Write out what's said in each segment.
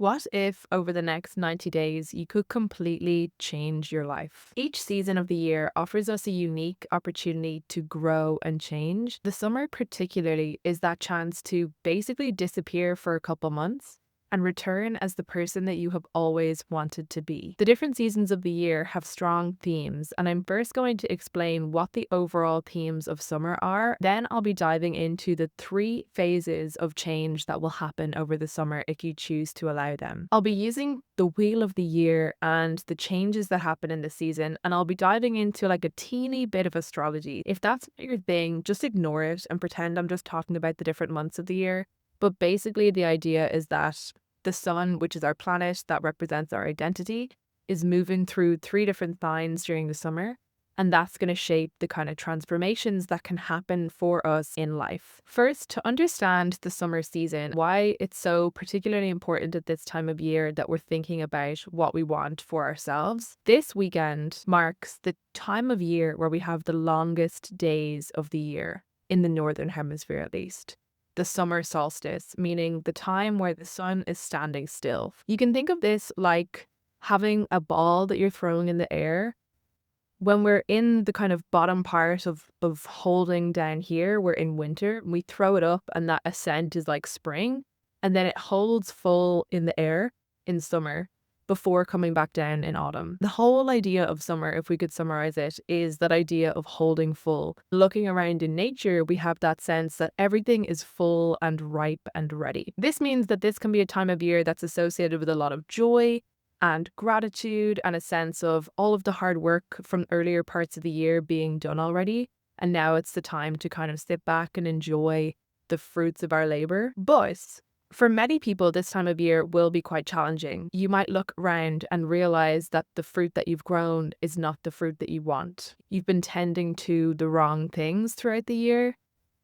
What if over the next 90 days you could completely change your life? Each season of the year offers us a unique opportunity to grow and change. The summer, particularly, is that chance to basically disappear for a couple months and return as the person that you have always wanted to be. The different seasons of the year have strong themes, and I'm first going to explain what the overall themes of summer are. Then I'll be diving into the 3 phases of change that will happen over the summer if you choose to allow them. I'll be using the wheel of the year and the changes that happen in the season, and I'll be diving into like a teeny bit of astrology. If that's not your thing, just ignore it and pretend I'm just talking about the different months of the year. But basically, the idea is that the sun, which is our planet that represents our identity, is moving through 3 different signs during the summer. And that's going to shape the kind of transformations that can happen for us in life. First, to understand the summer season, why it's so particularly important at this time of year that we're thinking about what we want for ourselves. This weekend marks the time of year where we have the longest days of the year, in the Northern Hemisphere at least. The summer solstice, meaning the time where the sun is standing still. You can think of this like having a ball that you're throwing in the air. When we're in the kind of bottom part of holding down here, we're in winter, we throw it up and that ascent is like spring, and then it holds full in the air in summer before coming back down in autumn. The whole idea of summer, if we could summarize it, is that idea of holding full. Looking around in nature, we have that sense that everything is full and ripe and ready. This means that this can be a time of year that's associated with a lot of joy and gratitude and a sense of all of the hard work from earlier parts of the year being done already. And now it's the time to kind of sit back and enjoy the fruits of our labor. But for many people, this time of year will be quite challenging. You might look around and realize that the fruit that you've grown is not the fruit that you want. You've been tending to the wrong things throughout the year.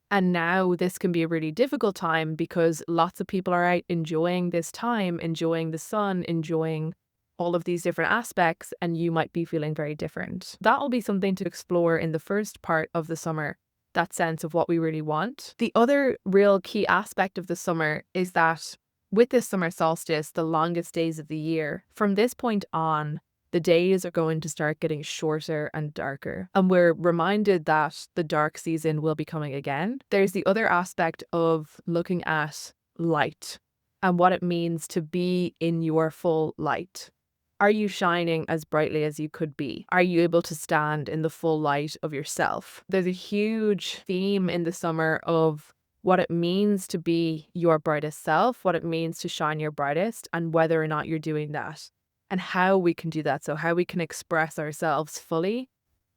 And now this can be a really difficult time because lots of people are out enjoying this time, enjoying the sun, enjoying all of these different aspects, and you might be feeling very different. That will be something to explore in the first part of the summer, that sense of what we really want. The other real key aspect of the summer is that with this summer solstice, the longest days of the year, from this point on, the days are going to start getting shorter and darker. And we're reminded that the dark season will be coming again. There's the other aspect of looking at light and what it means to be in your full light. Are you shining as brightly as you could be? Are you able to stand in the full light of yourself? There's a huge theme in the summer of what it means to be your brightest self, what it means to shine your brightest, and whether or not you're doing that, and how we can do that. So how we can express ourselves fully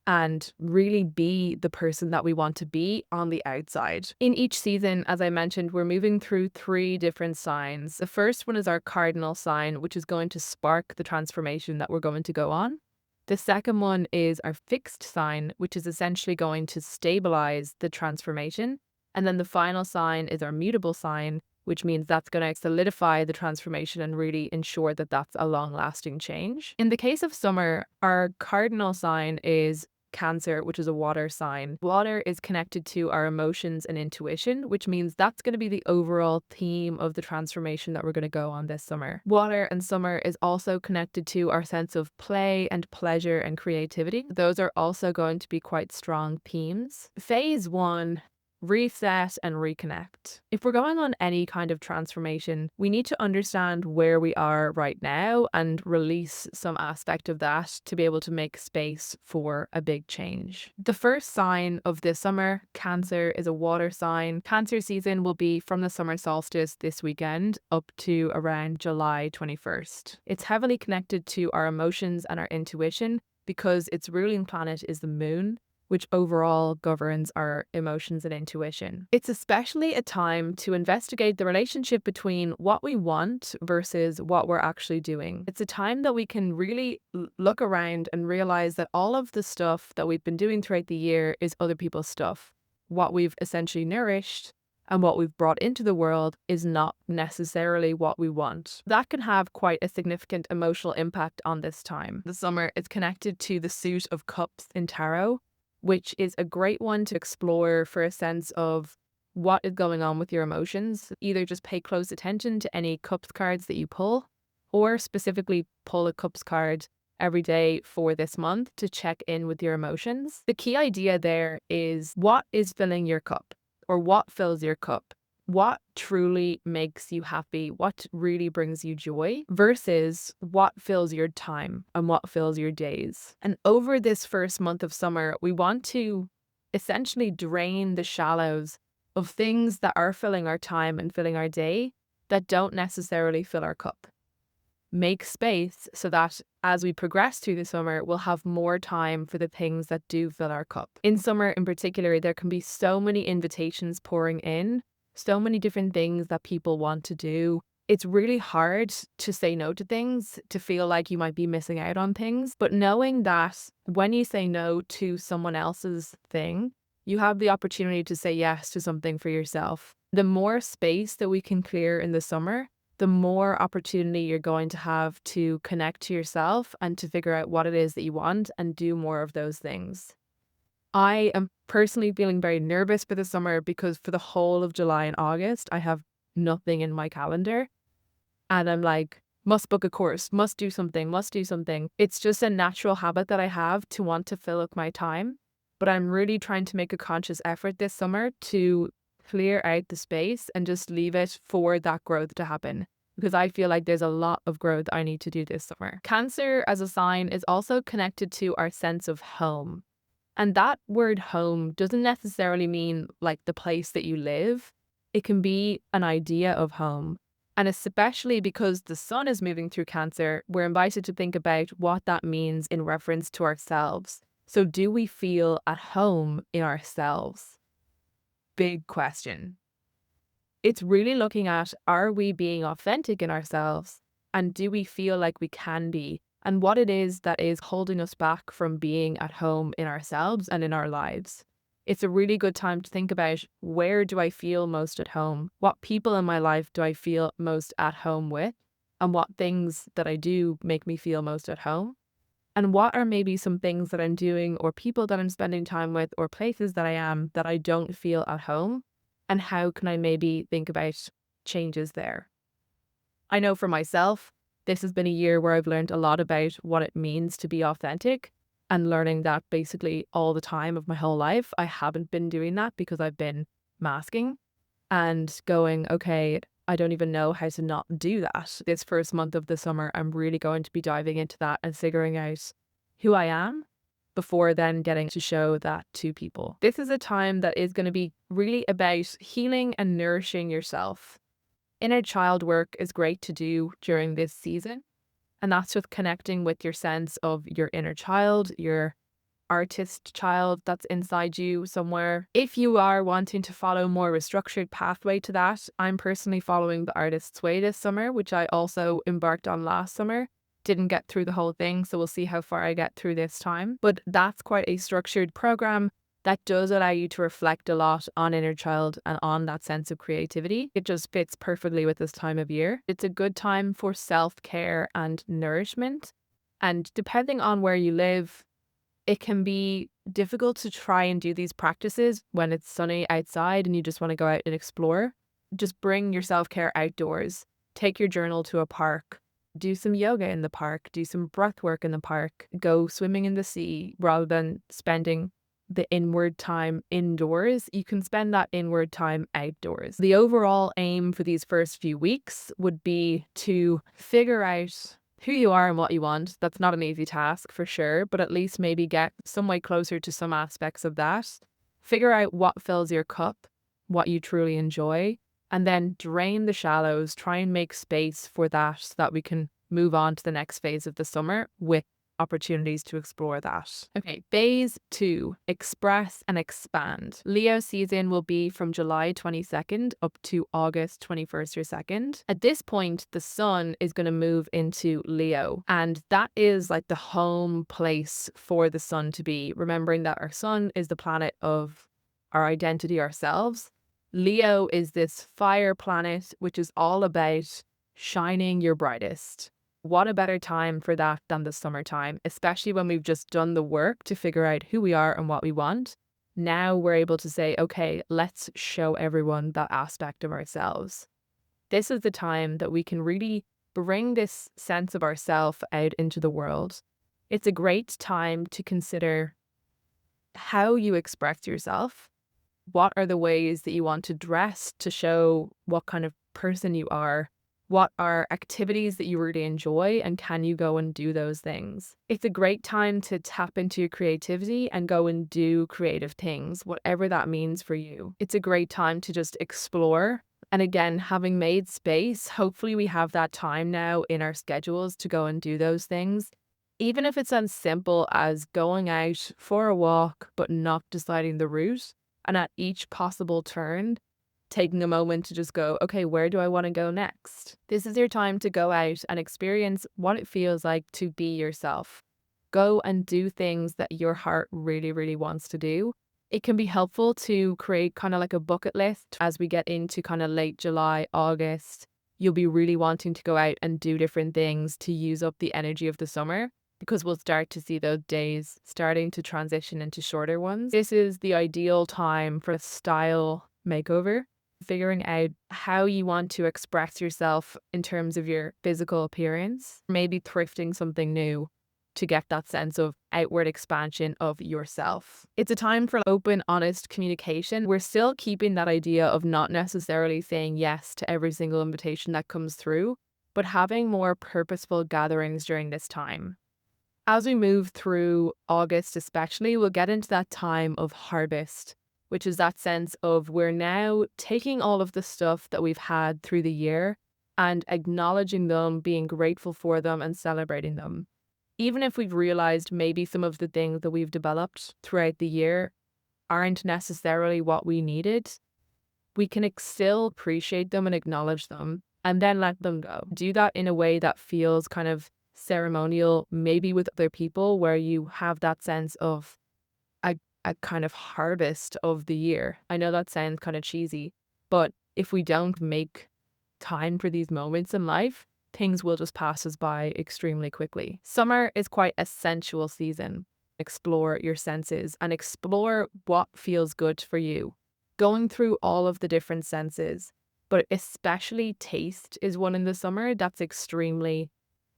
and really be the person that we want to be on the outside. In each season, as I mentioned, we're moving through 3 different signs. The first one is our cardinal sign, which is going to spark the transformation that we're going to go on. The second one is our fixed sign, which is essentially going to stabilize the transformation. And then the final sign is our mutable sign, which means that's going to solidify the transformation and really ensure that that's a long-lasting change. In the case of summer, our cardinal sign is Cancer, which is a water sign. Water is connected to our emotions and intuition, which means that's going to be the overall theme of the transformation that we're going to go on this summer. Water and summer is also connected to our sense of play and pleasure and creativity. Those are also going to be quite strong themes. Phase 1, reset and reconnect. If we're going on any kind of transformation, we need to understand where we are right now and release some aspect of that to be able to make space for a big change. The first sign of this summer, Cancer, is a water sign. Cancer season will be from the summer solstice this weekend up to around July 21st. It's heavily connected to our emotions and our intuition because its ruling planet is the moon, which overall governs our emotions and intuition. It's especially a time to investigate the relationship between what we want versus what we're actually doing. It's a time that we can really look around and realize that all of the stuff that we've been doing throughout the year is other people's stuff. What we've essentially nourished and what we've brought into the world is not necessarily what we want. That can have quite a significant emotional impact on this time. The summer is connected to the suit of cups in tarot, which is a great one to explore for a sense of what is going on with your emotions. Either just pay close attention to any cups cards that you pull, or specifically pull a cups card every day for this month to check in with your emotions. The key idea there is what is filling your cup, or what fills your cup. What truly makes you happy, what really brings you joy, versus what fills your time and what fills your days. And over this first month of summer, we want to essentially drain the shallows of things that are filling our time and filling our day that don't necessarily fill our cup. Make space so that as we progress through the summer, we'll have more time for the things that do fill our cup. In summer in particular, there can be so many invitations pouring in, so many different things that people want to do. It's really hard to say no to things, to feel like you might be missing out on things. But knowing that when you say no to someone else's thing, you have the opportunity to say yes to something for yourself. The more space that we can clear in the summer, the more opportunity you're going to have to connect to yourself and to figure out what it is that you want and do more of those things. I am personally feeling very nervous for the summer because for the whole of July and August, I have nothing in my calendar. And I'm like, must book a course, must do something, must do something. It's just a natural habit that I have to want to fill up my time. But I'm really trying to make a conscious effort this summer to clear out the space and just leave it for that growth to happen. Because I feel like there's a lot of growth I need to do this summer. Cancer as a sign is also connected to our sense of home. And that word home doesn't necessarily mean like the place that you live. It can be an idea of home. And especially because the sun is moving through Cancer, we're invited to think about what that means in reference to ourselves. So do we feel at home in ourselves? Big question. It's really looking at, are we being authentic in ourselves? And do we feel like we can be? And what it is that is holding us back from being at home in ourselves and in our lives. It's a really good time to think about, where do I feel most at home? What people in my life do I feel most at home with? And what things that I do make me feel most at home? And what are maybe some things that I'm doing or people that I'm spending time with or places that I am that I don't feel at home? And how can I maybe think about changes there? I know for myself, this has been a year where I've learned a lot about what it means to be authentic, and learning that basically all the time of my whole life. I haven't been doing that because I've been masking and going, okay, I don't even know how to not do that. This first month of the summer, I'm really going to be diving into that and figuring out who I am before then getting to show that to people. This is a time that is going to be really about healing and nourishing yourself. Inner child work is great to do during this season. And that's with connecting with your sense of your inner child, your artist child that's inside you somewhere. If you are wanting to follow more of a structured pathway to that, I'm personally following the Artist's Way this summer, which I also embarked on last summer. Didn't get through the whole thing, so we'll see how far I get through this time. But that's quite a structured program that does allow you to reflect a lot on inner child and on that sense of creativity. It just fits perfectly with this time of year. It's a good time for self-care and nourishment. And depending on where you live, it can be difficult to try and do these practices when it's sunny outside and you just want to go out and explore. Just bring your self-care outdoors. Take your journal to a park. Do some yoga in the park. Do some breath work in the park. Go swimming in the sea rather than spending the inward time indoors. You can spend that inward time outdoors. The overall aim for these first few weeks would be to figure out who you are and what you want. That's not an easy task for sure, but at least maybe get some way closer to some aspects of that. Figure out what fills your cup, what you truly enjoy, and then drain the shallows. Try and make space for that so that we can move on to the next phase of the summer with opportunities to explore that. Okay, phase 2, express and expand. Leo season will be from July 22nd up to August 21st or 2nd. At this point, the sun is going to move into Leo, and that is like the home place for the sun to be. Remembering that our sun is the planet of our identity ourselves. Leo is this fire planet, which is all about shining your brightest. What a better time for that than the summertime, especially when we've just done the work to figure out who we are and what we want. Now we're able to say, okay, let's show everyone that aspect of ourselves. This is the time that we can really bring this sense of ourself out into the world. It's a great time to consider how you express yourself. What are the ways that you want to dress to show what kind of person you are? What are activities that you really enjoy, and can you go and do those things? It's a great time to tap into your creativity and go and do creative things, whatever that means for you. It's a great time to just explore. And again, having made space, hopefully we have that time now in our schedules to go and do those things. Even if it's as simple as going out for a walk, but not deciding the route. And at each possible turn, taking a moment to just go, okay, where do I want to go next? This is your time to go out and experience what it feels like to be yourself. Go and do things that your heart really, really wants to do. It can be helpful to create kind of like a bucket list as we get into kind of late July, August. You'll be really wanting to go out and do different things to use up the energy of the summer, because we'll start to see those days starting to transition into shorter ones. This is the ideal time for a style makeover, figuring out how you want to express yourself in terms of your physical appearance, maybe thrifting something new to get that sense of outward expansion of yourself. It's a time for open, honest communication. We're still keeping that idea of not necessarily saying yes to every single invitation that comes through, but having more purposeful gatherings during this time. As we move through August especially, we'll get into that time of harvest, which is that sense of we're now taking all of the stuff that we've had through the year and acknowledging them, being grateful for them and celebrating them. Even if we've realized maybe some of the things that we've developed throughout the year aren't necessarily what we needed, we can still appreciate them and acknowledge them and then let them go. Do that in a way that feels kind of ceremonial, maybe with other people, where you have that sense of a kind of harvest of the year. I know that sounds kind of cheesy, but if we don't make time for these moments in life, things will just pass us by extremely quickly. Summer is quite a sensual season. Explore your senses and explore what feels good for you. Going through all of the different senses, but especially taste is one in the summer that's extremely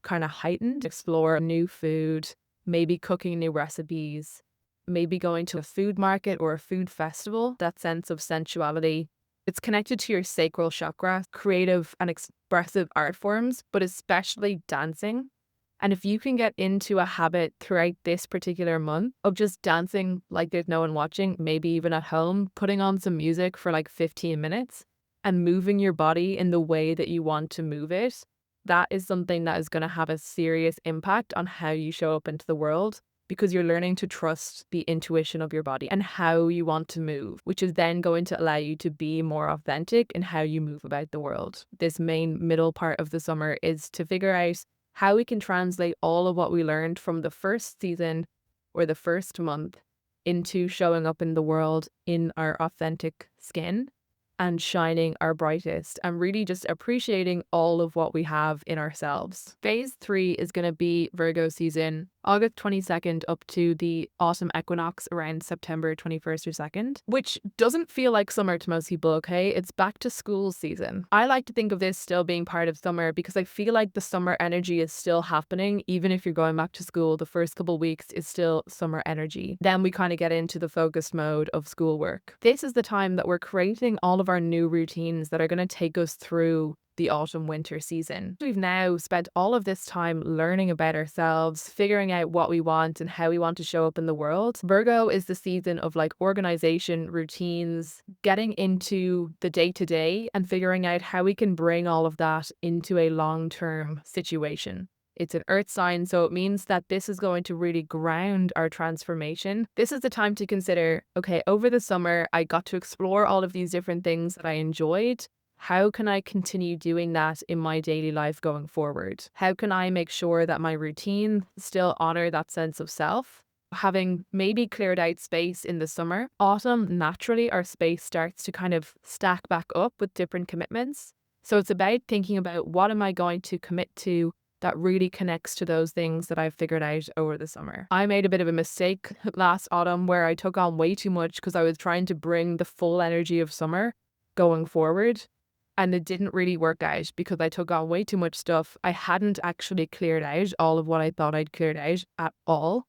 kind of heightened. Explore new food, maybe cooking new recipes, maybe going to a food market or a food festival. That sense of sensuality, it's connected to your sacral chakra, creative and expressive art forms, but especially dancing. And if you can get into a habit throughout this particular month of just dancing like there's no one watching, maybe even at home, putting on some music for like 15 minutes and moving your body in the way that you want to move it, that is something that is going to have a serious impact on how you show up into the world, because you're learning to trust the intuition of your body and how you want to move, which is then going to allow you to be more authentic in how you move about the world. This main middle part of the summer is to figure out how we can translate all of what we learned from the first season or the first month into showing up in the world in our authentic skin and shining our brightest and really just appreciating all of what we have in ourselves. Phase 3 is going to be Virgo season, August 22nd up to the autumn equinox around September 21st or 2nd, which doesn't feel like summer to most people, okay? It's back to school season. I like to think of this still being part of summer because I feel like the summer energy is still happening. Even if you're going back to school, the first couple weeks is still summer energy. Then we kind of get into the focused mode of schoolwork. This is the time that we're creating all of our new routines that are going to take us through the autumn winter season. We've now spent all of this time learning about ourselves, figuring out what we want and how we want to show up in the world. Virgo is the season of like organization, routines, getting into the day-to-day and figuring out how we can bring all of that into a long-term situation. It's an earth sign, so it means that this is going to really ground our transformation. This is the time to consider, okay, over the summer, I got to explore all of these different things that I enjoyed. How can I continue doing that in my daily life going forward? How can I make sure that my routine still honor that sense of self? Having maybe cleared out space in the summer, autumn, naturally our space starts to kind of stack back up with different commitments. So it's about thinking about, what am I going to commit to that really connects to those things that I've figured out over the summer. I made a bit of a mistake last autumn where I took on way too much because I was trying to bring the full energy of summer going forward. And it didn't really work out because I took on way too much stuff. I hadn't actually cleared out all of what I thought I'd cleared out at all.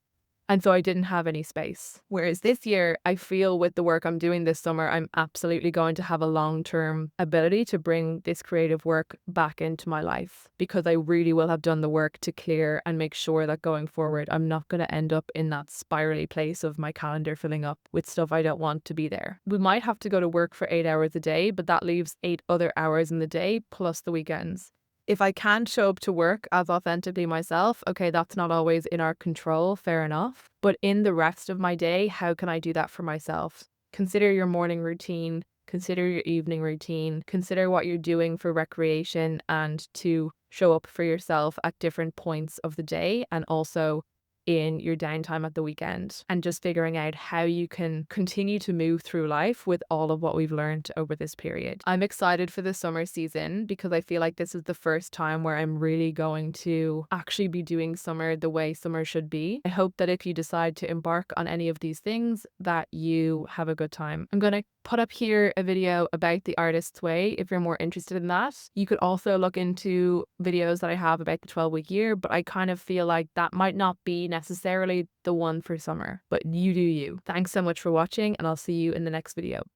And so I didn't have any space. Whereas this year, I feel with the work I'm doing this summer, I'm absolutely going to have a long-term ability to bring this creative work back into my life because I really will have done the work to clear and make sure that going forward, I'm not going to end up in that spirally place of my calendar filling up with stuff I don't want to be there. We might have to go to work for 8 hours a day, but that leaves 8 other hours in the day plus the weekends. If I can't show up to work as authentically myself, okay, that's not always in our control, fair enough. But in the rest of my day, how can I do that for myself? Consider your morning routine, consider your evening routine, consider what you're doing for recreation and to show up for yourself at different points of the day and also in your downtime at the weekend, and just figuring out how you can continue to move through life with all of what we've learned over this period. I'm excited for the summer season because I feel like this is the first time where I'm really going to actually be doing summer the way summer should be. I hope that if you decide to embark on any of these things, that you have a good time. I'm going to put up here a video about the artist's way if you're more interested in that. You could also look into videos that I have about the 12-week year, but I kind of feel like that might not be necessarily the one for summer, but you do you. Thanks so much for watching, and I'll see you in the next video.